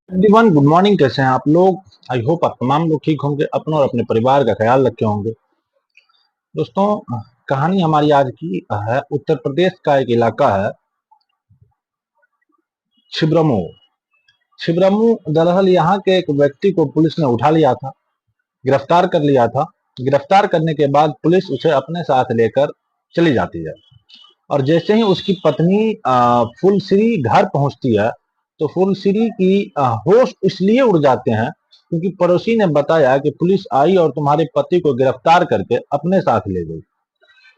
Everyone, good morning. कैसे हैं आप लोग? आई होप आप तमाम लोग ठीक होंगे, अपना और अपने परिवार का ख्याल रखे होंगे। दोस्तों, कहानी हमारी आज की है उत्तर प्रदेश का एक इलाका है छिबरमऊ। छिबरमऊ दरअसल यहाँ के एक व्यक्ति को पुलिस ने उठा लिया था, गिरफ्तार कर लिया था। गिरफ्तार करने के बाद पुलिस उसे अपने साथ लेकर चली जाती है और जैसे ही उसकी पत्नी फुलश्री घर पहुंचती है तो फुलश्री की होश इसलिए उड़ जाते हैं क्योंकि पड़ोसी ने बताया कि पुलिस आई और तुम्हारे पति को गिरफ्तार करके अपने साथ ले गई।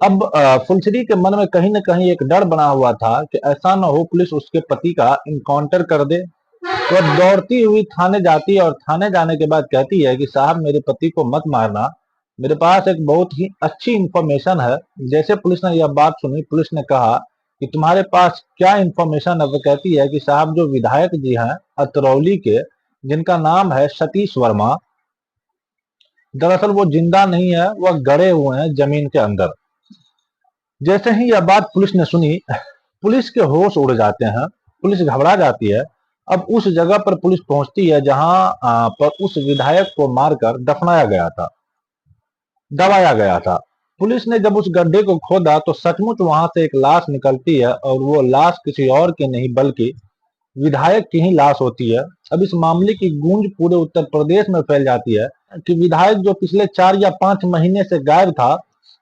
अब फुलश्री के मन में कहीं न कहीं एक डर बना हुआ था कि ऐसा न हो पुलिस उसके पति का इनकाउंटर कर दे। तो दौड़ती हुई थाने जाती है और थाने जाने के बाद कहती है कि साहब, मेरे पति को मत मारना, मेरे पास एक बहुत ही अच्छी इंफॉर्मेशन है। जैसे पुलिस ने यह बात सुनी, पुलिस ने कहा कि तुम्हारे पास क्या इंफॉर्मेशन है? वो कहती है कि साहब, जो विधायक जी हैं अतरौली के, जिनका नाम है सतीश वर्मा, दरअसल वो जिंदा नहीं है, वह गड़े हुए हैं जमीन के अंदर। जैसे ही यह बात पुलिस ने सुनी, पुलिस के होश उड़ जाते हैं, पुलिस घबरा जाती है। अब उस जगह पर पुलिस पहुंचती है जहां पर उस विधायक को मारकर दफनाया गया था, दबाया गया था। पुलिस ने जब उस गड्ढे को खोदा तो सचमुच वहां से एक लाश निकलती है और वो लाश किसी और की नहीं बल्कि विधायक की ही लाश होती है। अब इस मामले की गूंज पूरे उत्तर प्रदेश में फैल जाती है कि विधायक जो पिछले 4 या 5 महीने से गायब था,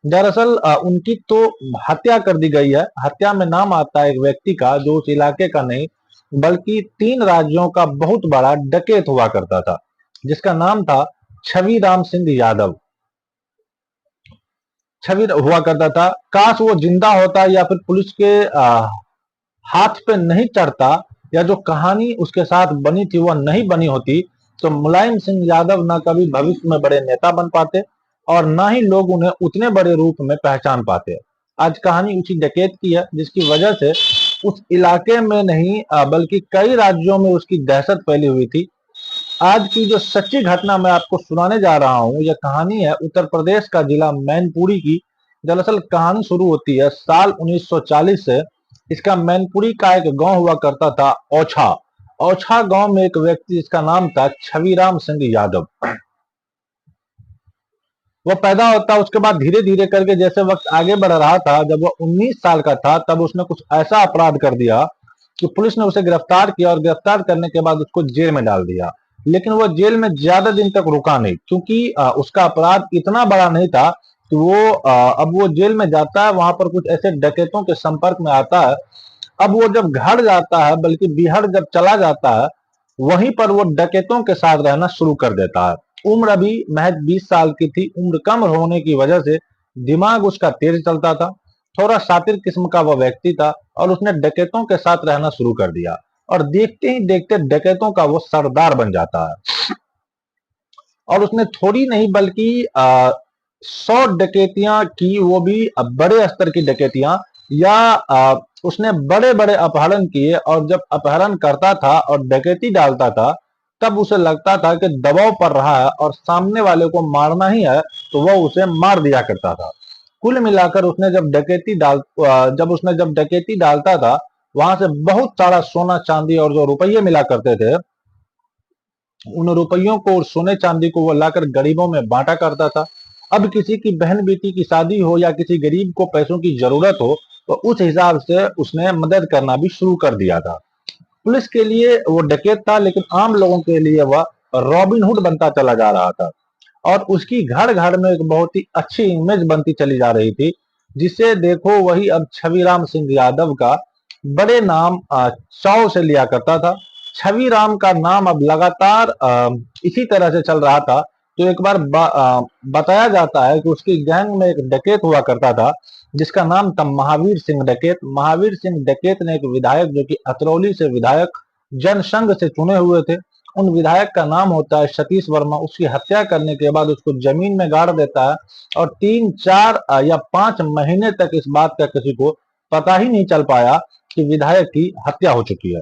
दरअसल उनकी तो हत्या कर दी गई है। हत्या में नाम आता है एक व्यक्ति का जो उस इलाके का नहीं बल्कि 3 राज्यों का बहुत बड़ा डकैत हुआ करता था, जिसका नाम था छवि राम सिंह यादव। छवि हुआ करता था। काश वो जिंदा होता या फिर पुलिस के हाथ पे नहीं चढ़ता, या जो कहानी उसके साथ बनी थी वह नहीं बनी होती, तो मुलायम सिंह यादव न कभी भविष्य में बड़े नेता बन पाते और न ही लोग उन्हें उतने बड़े रूप में पहचान पाते। आज कहानी उसी डकैत की है जिसकी वजह से उस इलाके में नहीं बल्कि कई राज्यों में उसकी दहशत फैली हुई थी। आज की जो सच्ची घटना मैं आपको सुनाने जा रहा हूँ, यह कहानी है उत्तर प्रदेश का जिला मैनपुरी की। दरअसल कहानी शुरू होती है साल 1940 से। इसका मैनपुरी का एक गांव हुआ करता था औछा। औछा गांव में एक व्यक्ति जिसका नाम था छविराम सिंह यादव, वो पैदा होता। उसके बाद धीरे धीरे करके जैसे वक्त आगे बढ़ रहा था, जब वो 19 साल का था तब उसने कुछ ऐसा अपराध कर दिया कि पुलिस ने उसे गिरफ्तार किया और गिरफ्तार करने के बाद उसको जेल में डाल दिया। लेकिन वो जेल में ज्यादा दिन तक रुका नहीं क्योंकि उसका अपराध इतना बड़ा नहीं था कि वो अब वो जेल में जाता है, वहां पर कुछ ऐसे डकैतों के संपर्क में आता है। अब वो जब घर जाता है, बल्कि बिहार जब चला जाता है, वहीं पर वो डकैतों के साथ रहना शुरू कर देता है। उम्र अभी महज 20 साल की थी। उम्र कम होने की वजह से दिमाग उसका तेज चलता था। थोड़ा शातिर किस्म का वह व्यक्ति था और उसने डकैतों के साथ रहना शुरू कर दिया और देखते ही देखते डकैतों का वो सरदार बन जाता है। और उसने थोड़ी नहीं बल्कि 100 डकैतियां की, वो भी बड़े स्तर की डकैतियां। या उसने बड़े बड़े अपहरण किए और जब अपहरण करता था और डकैती डालता था, तब उसे लगता था कि दबाव पड़ रहा है और सामने वाले को मारना ही है, तो वह उसे मार दिया करता था। कुल मिलाकर उसने जब डकैती डालता था, वहां से बहुत सारा सोना चांदी और जो रुपये मिला करते थे, उन रुपयों को और सोने चांदी को वो लाकर गरीबों में बांटा करता था। अब किसी की बहन बेटी की शादी हो या किसी गरीब को पैसों की जरूरत हो, तो उस हिसाब से उसने मदद करना भी शुरू कर दिया था। पुलिस के लिए वो डकैत था, लेकिन आम लोगों के लिए वह रॉबिन हुड बनता चला जा रहा था। और उसकी घर घर में एक बहुत ही अच्छी इमेज बनती चली जा रही थी। जिसे देखो वही अब छविराम सिंह यादव का बड़े नाम चाव से लिया करता था। छवि राम का नाम अब लगातार इसी तरह से चल रहा था। तो एक बार बताया जाता है कि उसकी गैंग में एक डकैत हुआ करता था जिसका नाम था महावीर सिंह डकैत। महावीर सिंह डकैत ने एक विधायक, जो कि अतरौली से विधायक जनसंघ से चुने हुए थे, उन विधायक का नाम होता है सतीश वर्मा, उसकी हत्या करने के बाद उसको जमीन में गाड़ देता है। और 3, 4 या 5 महीने तक इस बात का किसी को पता ही नहीं चल पाया कि विधायक की हत्या हो चुकी है।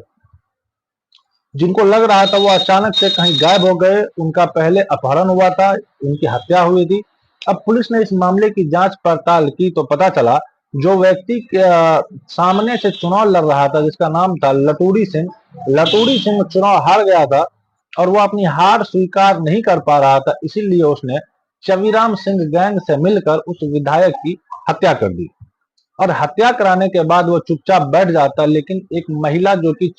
जिनको लग रहा था वो अचानक से कहीं गायब हो गए, उनका पहले अपहरण हुआ था, उनकी हत्या हुई थी। अब पुलिस ने इस मामले की जांच पड़ताल की तो पता चला जो व्यक्ति सामने से चुनाव लड़ रहा था, जिसका नाम था लटूरी सिंह। लटूरी सिंह चुनाव हार गया था और वो अपनी हार स्वीकार नहीं कर पा रहा था, इसीलिए उसने छविराम सिंह गैंग से मिलकर उस विधायक की हत्या कर दी। और हत्या कराने के बाद वो चुपचाप बैठ जाता, लेकिन एक महिला जो कि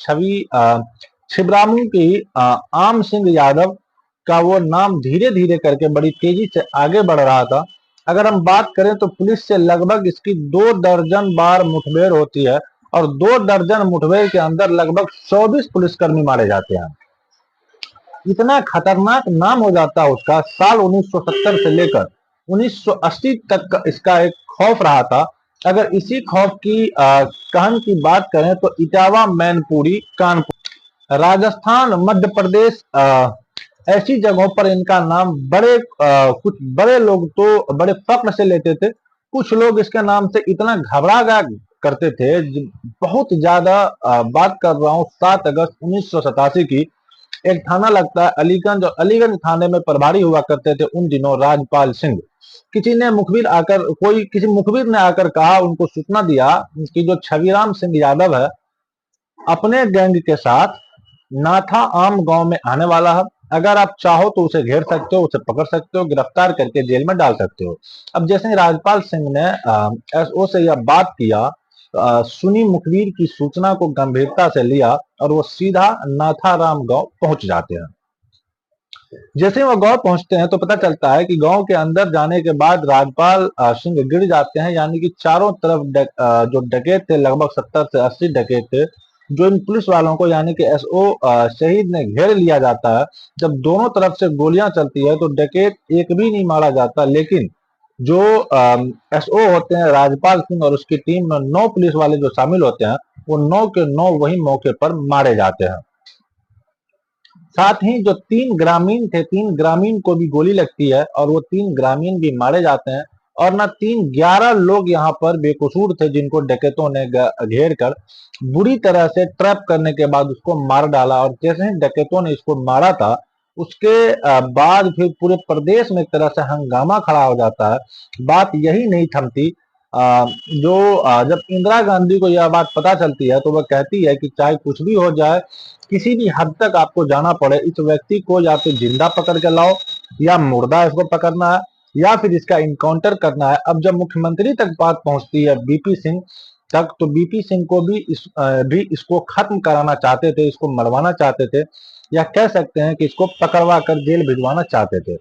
छिबरामू की आम सिंह यादव का वो नाम धीरे धीरे करके बड़ी तेजी से आगे बढ़ रहा था। अगर हम बात करें तो पुलिस से लगभग इसकी 2 दर्जन बार मुठभेड़ होती है, और 2 दर्जन मुठभेड़ के अंदर लगभग 24 पुलिसकर्मी मारे जाते हैं। इतना खतरनाक नाम हो जाता है उसका। साल 1970 से लेकर 1980 तक का इसका एक खौफ रहा था। अगर इसी खौफ की कहन की बात करें तो इटावा, मैनपुरी, कानपुर, राजस्थान, मध्य प्रदेश, ऐसी जगहों पर इनका नाम कुछ बड़े लोग तो बड़े फक्र से लेते थे। कुछ लोग इसके नाम से इतना घबरा गया करते थे। बहुत ज्यादा बात कर रहा हूँ 7 अगस्त 1987 की। एक थाना लगता है अलीगंज, और अलीगंज थाने में प्रभारी हुआ करते थे उन दिनों राजपाल सिंह। किसी मुखबिर ने आकर कहा, उनको सूचना दिया कि जो छविराम सिंह यादव है अपने गैंग के साथ नाथा आम गांव में आने वाला है। अगर आप चाहो तो उसे घेर सकते हो, उसे पकड़ सकते हो, गिरफ्तार करके जेल में डाल सकते हो। अब जैसे ही राजपाल सिंह ने एसओ से यह बात किया, सुनी मुखबिर की सूचना को गंभीरता से लिया और वो सीधा नाथाराम गांव पहुंच जाते हैं। जैसे ही वो गांव पहुंचते हैं तो पता चलता है कि गांव के अंदर जाने के बाद राजपाल सिंह गिर जाते हैं, यानी कि चारों तरफ जो डकैत थे, लगभग 70 से 80 डकैत थे, जो इन पुलिस वालों को यानी कि एसओ शहीद ने घेर लिया जाता है। जब दोनों तरफ से गोलियां चलती है तो डकैत एक भी नहीं मारा जाता, लेकिन जो एसओ होते हैं राजपाल सिंह और उसकी टीम में 9 पुलिस वाले जो शामिल होते हैं, वो 9 के 9 वही मौके पर मारे जाते हैं। साथ ही जो 3 ग्रामीण थे, 3 ग्रामीण को भी गोली लगती है और वो 3 ग्रामीण भी मारे जाते हैं। और ना 11 लोग यहाँ पर बेकसूर थे, जिनको डकैतों ने घेर कर बुरी तरह से ट्रैप करने के बाद उसको मार डाला। और जैसे ही डकैतों ने इसको मारा था, उसके बाद फिर पूरे प्रदेश में एक तरह से हंगामा खड़ा हो जाता है। बात यही नहीं थमती। जब इंदिरा गांधी को यह बात पता चलती है तो वह कहती है कि चाहे कुछ भी हो जाए, किसी भी हद तक आपको जाना पड़े, इस व्यक्ति को या तो जिंदा पकड़ के लाओ, या मुर्दा इसको पकड़ना है, या फिर इसका इनकाउंटर करना है। अब जब मुख्यमंत्री तक बात पहुंचती है बीपी सिंह तक, तो बीपी सिंह को भी इसको खत्म कराना चाहते थे, इसको मरवाना चाहते थे, या कह सकते हैं कि इसको पकड़वा कर जेल भिजवाना चाहते थे।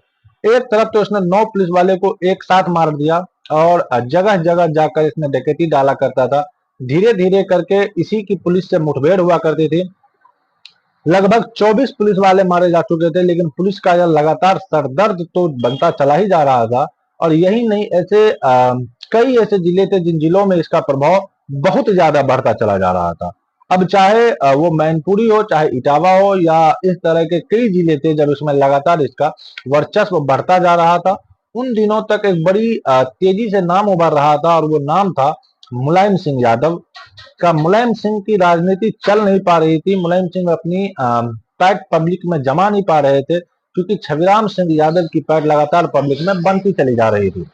एक तरफ तो इसने 9 पुलिस वाले को एक साथ मार दिया, और जगह जगह जाकर इसने डकैती डाला करता था। धीरे धीरे करके इसी की पुलिस से मुठभेड़ हुआ करती थी। लगभग 24 पुलिस वाले मारे जा चुके थे, लेकिन पुलिस का यह लगातार सरदर्द तो बनता चला ही जा रहा था। और यही नहीं, कई ऐसे जिले थे जिन जिलों में इसका प्रभाव बहुत ज्यादा बढ़ता चला जा रहा था। अब चाहे वो मैनपुरी हो, चाहे इटावा हो, या इस तरह के कई जिले थे जब इसमें लगातार इसका वर्चस्व बढ़ता जा रहा था। उन दिनों तक एक बड़ी तेजी से नाम उभर रहा था, और वो नाम था मुलायम सिंह यादव का। मुलायम सिंह की राजनीति चल नहीं पा रही थी। मुलायम सिंह अपनी पैठ पब्लिक में जमा नहीं पा रहे थे, क्योंकि छविराम सिंह यादव की पैठ लगातार पब्लिक में बनती चली जा रही थी।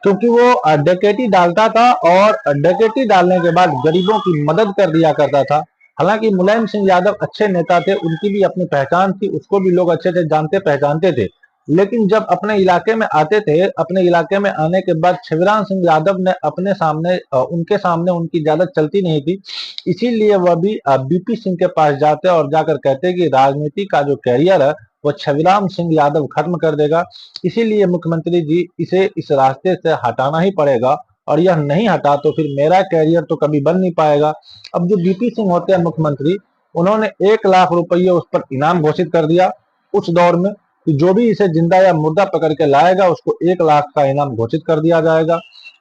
क्योंकि वो डकैती डालता था, और डकैती डालने के बाद गरीबों की मदद कर दिया करता था। हालांकि मुलायम सिंह यादव अच्छे नेता थे, उनकी भी अपनी पहचान थी, उसको भी लोग अच्छे से जानते पहचानते थे। लेकिन जब अपने इलाके में आते थे, अपने इलाके में आने के बाद शिवराज सिंह यादव ने उनके सामने उनकी ज्यादा चलती नहीं थी। इसीलिए वह भी बीपी सिंह के पास जाते और जाकर कहते कि राजनीति का जो कैरियर है वो छविराम सिंह यादव खत्म कर देगा। इसीलिए मुख्यमंत्री जी, इसे इस रास्ते से हटाना ही पड़ेगा, और यह नहीं हटा तो फिर मेरा कैरियर तो कभी बन नहीं पाएगा। अब जो बीपी सिंह होते हैं मुख्यमंत्री, उन्होंने 1 लाख रुपये उस पर इनाम घोषित कर दिया उस दौर में, कि जो भी इसे जिंदा या मुर्दा पकड़ के लाएगा उसको 1 लाख का इनाम घोषित कर दिया जाएगा।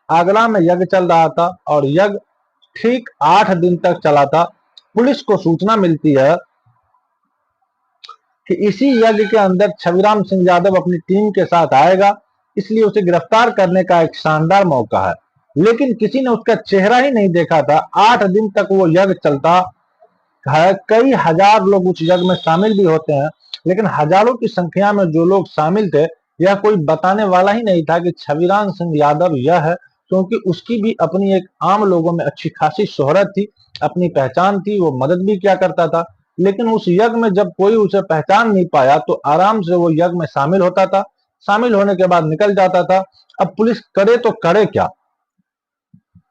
आगरा में यज्ञ चल रहा था, और यज्ञ ठीक 8 दिन तक चला था। पुलिस को सूचना मिलती है कि इसी यज्ञ के अंदर छविराम सिंह यादव अपनी टीम के साथ आएगा, इसलिए उसे गिरफ्तार करने का एक शानदार मौका है। लेकिन किसी ने उसका चेहरा ही नहीं देखा था। 8 दिन तक वो यज्ञ चलता है, कई हजार लोग उस यज्ञ में शामिल भी होते हैं, लेकिन हजारों की संख्या में जो लोग शामिल थे, यह कोई बताने वाला ही नहीं था कि छविराम सिंह यादव यह है, क्योंकि उसकी भी अपनी एक आम लोगों में अच्छी खासी शोहरत थी, अपनी पहचान थी, वो मदद भी क्या करता था। लेकिन उस यज्ञ में जब कोई उसे पहचान नहीं पाया तो आराम से वो यज्ञ में शामिल होता था, शामिल होने के बाद निकल जाता था। अब पुलिस करे तो करे क्या?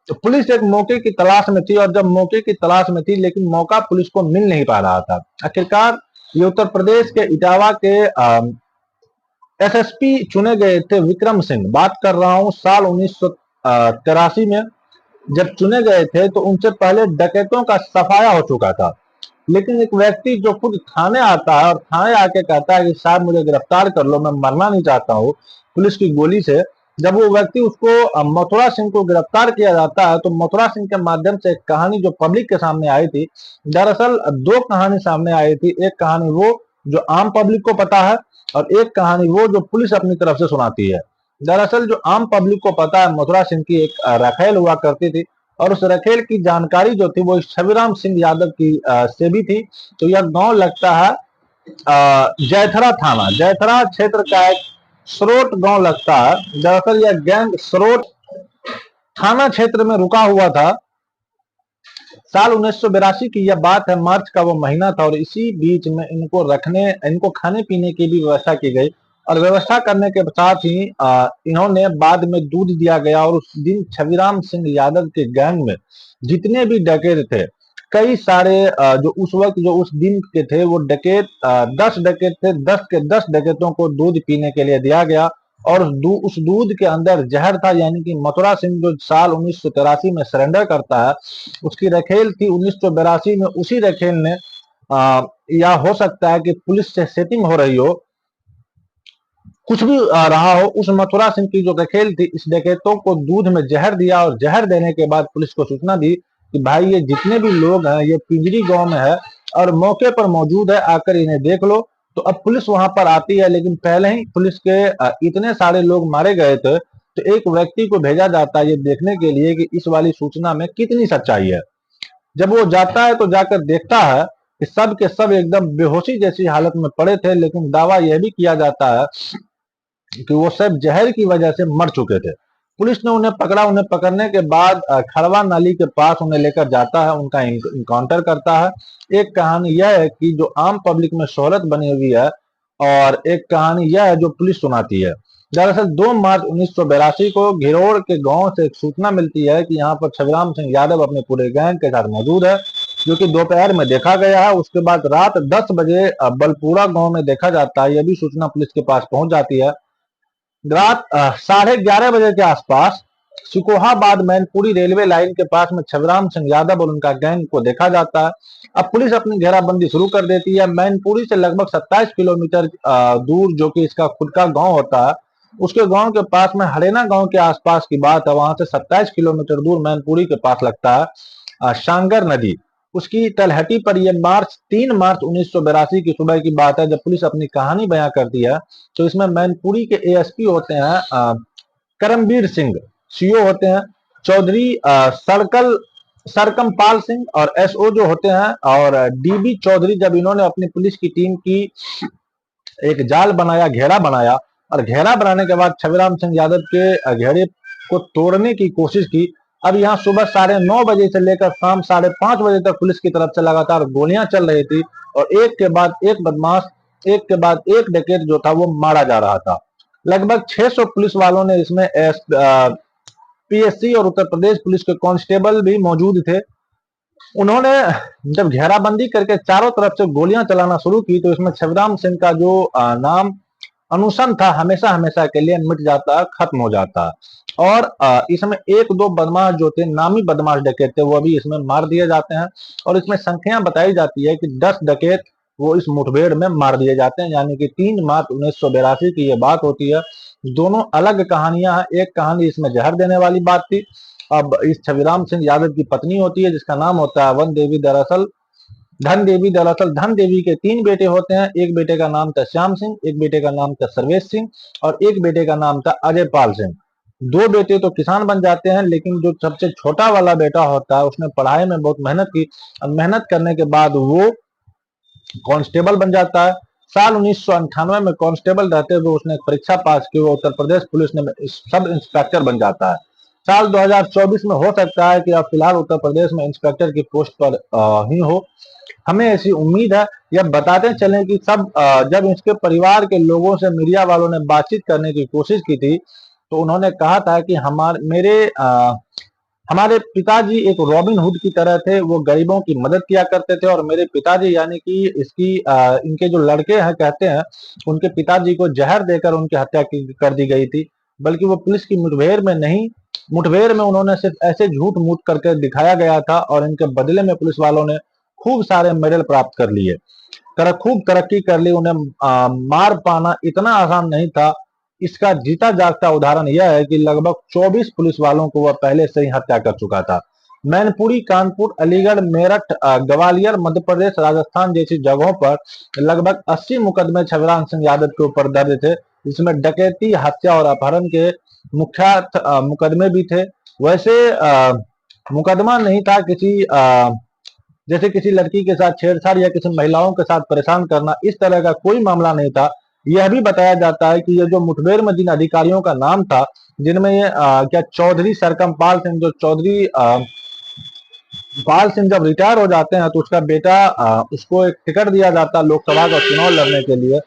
तो पुलिस एक मौके की तलाश में थी, और जब मौके की तलाश में थी लेकिन मौका पुलिस को मिल नहीं पा रहा था। आखिरकार ये उत्तर प्रदेश के इटावा के एसएसपी चुने गए थे विक्रम सिंह, बात कर रहा हूं साल 1983 में। जब चुने गए थे तो उनसे पहले डकैतों का सफाया हो चुका था, लेकिन एक व्यक्ति जो खुद थाने आता है और थाने आके कहता है कि साहब मुझे गिरफ्तार कर लो, मैं मरना नहीं चाहता हूँ पुलिस की गोली से। जब वो व्यक्ति उसको मथुरा सिंह को गिरफ्तार किया जाता है तो मथुरा सिंह के माध्यम से एक कहानी जो पब्लिक के सामने आई थी, दरअसल दो कहानी सामने आई थी। एक कहानी वो जो आम पब्लिक को पता है, और एक कहानी वो जो पुलिस अपनी तरफ से सुनाती है। दरअसल जो आम पब्लिक को पता है, मथुरा सिंह की एक रखेल हुआ करती थी, और उस रखेल की जानकारी जो थी वो छविराम सिंह यादव की से भी थी। तो यह गांव लगता है जयथरा थाना, जयथरा क्षेत्र का एक सरोट गांव लगता है। दरअसल यह गैंग सरोट थाना क्षेत्र में रुका हुआ था। साल 1982 की यह बात है, मार्च का वो महीना था, और इसी बीच में इनको खाने पीने की भी व्यवस्था की गई। और व्यवस्था करने के साथ ही इन्होंने बाद में दूध दिया गया, और उस दिन छविराम सिंह यादव के गैंग में जितने भी डकैत थे, कई सारे जो उस वक्त जो उस दिन के थे वो डकैत 10 डकैत थे, 10 के 10 डकैतों को दूध पीने के लिए दिया गया। और उस दूध के अंदर जहर था, यानी कि मथुरा सिंह जो साल 1983 में सरेंडर करता है, उसकी रखेल थी 1982 में। उसी रखेल ने या हो सकता है कि पुलिस से सेटिंग हो रही हो, कुछ भी रहा हो, उस मथुरा सिंह की जो रखेल थी इस डकैतों को दूध में जहर दिया, और जहर देने के बाद पुलिस को सूचना दी कि भाई ये जितने भी लोग हैं ये पिंजरी गांव में है और मौके पर मौजूद है, आकर इन्हें देख लो। तो अब पुलिस वहां पर आती है, लेकिन पहले ही पुलिस के इतने सारे लोग मारे गए थे, तो एक व्यक्ति को भेजा जाता है ये देखने के लिए कि इस वाली सूचना में कितनी सच्चाई है। जब वो जाता है तो जाकर देखता है कि सब के सब एकदम बेहोशी जैसी हालत में पड़े थे, लेकिन दावा यह भी किया जाता है कि वो सब जहर की वजह से मर चुके थे। पुलिस ने उन्हें पकड़ा, उन्हें पकड़ने के बाद खड़वा नाली के पास उन्हें लेकर जाता है, उनका इनकाउंटर करता है। एक कहानी यह है कि जो आम पब्लिक में शोहरत बनी हुई है, और एक कहानी यह है जो पुलिस सुनाती है। दरअसल 2 मार्च 1982 को घिरोड़ के गांव से एक सूचना मिलती है कि यहाँ पर छविराम सिंह यादव अपने पूरे गैंग के साथ मौजूद है, जो कि दोपहर में देखा गया है। उसके बाद रात 10 बजे बलपुरा गांव में देखा जाता है, यह भी सूचना पुलिस के पास पहुंच जाती है। रात 11:30 बजे के आसपास सिकोहाबाद मैनपुरी रेलवे लाइन के पास में छविराम सिंह यादव और उनका गैंग को देखा जाता है। अब पुलिस अपनी घेराबंदी शुरू कर देती है। मैनपुरी से लगभग 27 किलोमीटर दूर, जो कि इसका खुद का गांव होता है, उसके गांव के पास में हरेना गांव के आसपास की बात है, वहां से 27 किलोमीटर दूर मैनपुरी के पास लगता है शांगर नदी। उसकी तलहटी पर यह 3 मार्च 1982 की सुबह की बात है, जब पुलिस अपनी कहानी बयां करती है। तो इसमें मैनपुरी के एएसपी होते हैं करमबीर सिंह, सीओ होते हैं चौधरी सरकमपाल सिंह, और एसओ जो होते हैं और डीबी चौधरी। जब इन्होंने अपनी पुलिस की टीम की एक जाल बनाया, घेरा बनाया, और घेरा बनाने के बाद छविराम सिंह यादव के घेरे को तोड़ने की कोशिश की। अब यहाँ सुबह 9:30 बजे से लेकर शाम 5:30 बजे तक पुलिस की तरफ से लगातार गोलियां चल रही थी, और एक के बाद एक बदमाश, एक के बाद एक डकैत जो था वो मारा जा रहा था। लगभग 600 पुलिस वालों ने इसमें पीएससी और उत्तर प्रदेश पुलिस के कांस्टेबल भी मौजूद थे। उन्होंने जब घेराबंदी करके चारों तरफ से गोलियां चलाना शुरू की, तो इसमें छविराम सिंह का जो नाम अनुसन था हमेशा हमेशा के लिए मिट जाता, खत्म हो जाता। और इसमें 1-2 बदमाश जो थे, नामी बदमाश डकैत थे, वो भी इसमें मार दिए जाते हैं। और इसमें संख्या बताई जाती है कि 10 डकैत वो इस मुठभेड़ में मार दिए जाते हैं, यानी कि 3 मार्च 1982 की ये बात होती है। दोनों अलग कहानियां हैं। एक कहानी इसमें जहर देने वाली बात थी। अब इस छविराम सिंह यादव की पत्नी होती है जिसका नाम होता है वन देवी, दरअसल धन देवी। दरअसल धन देवी के 3 बेटे होते हैं। एक बेटे का नाम था श्याम सिंह, एक बेटे का नाम था सर्वेश सिंह, और एक बेटे का नाम था अजय पाल सिंह। 2 बेटे तो किसान बन जाते हैं, लेकिन जो सबसे छोटा वाला बेटा होता है उसने पढ़ाई में बहुत मेहनत की, और मेहनत करने के बाद वो कांस्टेबल बन जाता है। साल 1998 में कांस्टेबल रहते हुए उसने एक परीक्षा पास की, वो उत्तर प्रदेश पुलिस में सब इंस्पेक्टर बन जाता है। साल 2024 में हो सकता है कि अब फिलहाल उत्तर प्रदेश में इंस्पेक्टर की पोस्ट पर ही हो। हमें ऐसी उम्मीद है। यह बताते चलें कि जब इसके परिवार के लोगों से मीडिया वालों ने बातचीत करने की कोशिश की थी, तो उन्होंने कहा था कि हमारे पिताजी एक रॉबिन हुड की तरह थे, वो गरीबों की मदद किया करते थे। और मेरे पिताजी यानी कि इनके जो लड़के हैं कहते हैं, उनके पिताजी को जहर देकर उनकी हत्या कर दी गई थी। बल्कि वो पुलिस की मुठभेड़ में नहीं, मुठभेड़ में उन्होंने सिर्फ ऐसे झूठ मूठ करके दिखाया गया था, और इनके बदले में पुलिस वालों ने खूब सारे मेडल प्राप्त कर लिए, खूब तरक्की कर ली। उन्हें मार पाना इतना आसान नहीं था। इसका जीता जागता उदाहरण यह है कि लगभग 24 पुलिस वालों को वह पहले से ही हत्या कर चुका था। मैनपुरी, कानपुर, अलीगढ़, मेरठ, ग्वालियर, मध्य प्रदेश, राजस्थान जैसी जगहों पर लगभग 80 मुकदमे छबराम सिंह यादव के ऊपर दर्ज थे, जिसमें डकैती, हत्या और अपहरण के मुख्य मुकदमे भी थे। वैसे मुकदमा नहीं था जैसे किसी लड़की के साथ छेड़छाड़ या किसी महिलाओं के साथ परेशान करना, इस तरह का कोई मामला नहीं था। यह भी बताया जाता है कि ये जो मुठभेड़ में जिन अधिकारियों का नाम था, जिनमें ये क्या चौधरी सरकमपाल सिंह, जो चौधरी पाल सिंह जब रिटायर हो जाते हैं तो उसका बेटा उसको एक टिकट दिया जाता है लोकसभा का चुनाव लड़ने के लिए।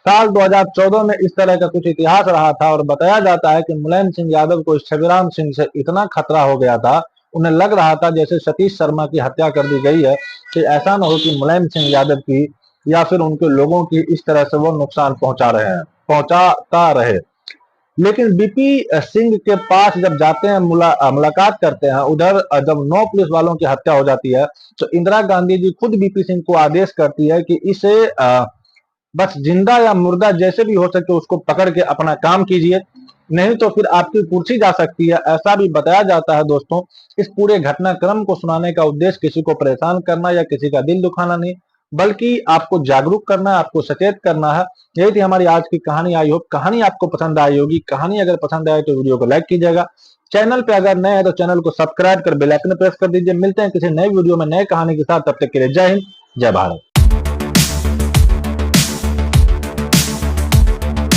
साल 2014 में इस तरह का कुछ इतिहास रहा था, और बताया जाता है कि मुलायम सिंह यादव को छबीराम सिंह से इतना खतरा हो गया था, उन्हें लग रहा था जैसे सतीश शर्मा की हत्या कर दी गई है, कि ऐसा न हो कि मुलायम सिंह यादव की या फिर उनके लोगों की इस तरह से वो नुकसान पहुंचाता रहे। लेकिन बीपी सिंह के पास जब जाते हैं, मुलाकात करते हैं, उधर जब 9 पुलिस वालों की हत्या हो जाती है, तो इंदिरा गांधी जी खुद बीपी सिंह को आदेश करती है कि इसे बस जिंदा या मुर्दा जैसे भी हो सके उसको पकड़ के अपना काम कीजिए, नहीं तो फिर आपकी कुर्सी जा सकती है, ऐसा भी बताया जाता है। दोस्तों, इस पूरे घटनाक्रम को सुनाने का उद्देश्य किसी को परेशान करना या किसी का दिल दुखाना नहीं, बल्कि आपको जागरूक करना है, आपको सचेत करना है। यही थी हमारी आज की कहानी। आई होप कहानी आपको पसंद आई होगी। कहानी अगर पसंद आए तो वीडियो को लाइक कीजिएगा। चैनल पे अगर नए हैं तो चैनल को सब्सक्राइब कर बेल आइकन प्रेस कर दीजिए। मिलते हैं किसी नए वीडियो में नए कहानी के साथ, तब तक के लिए जय हिंद, जय भारत।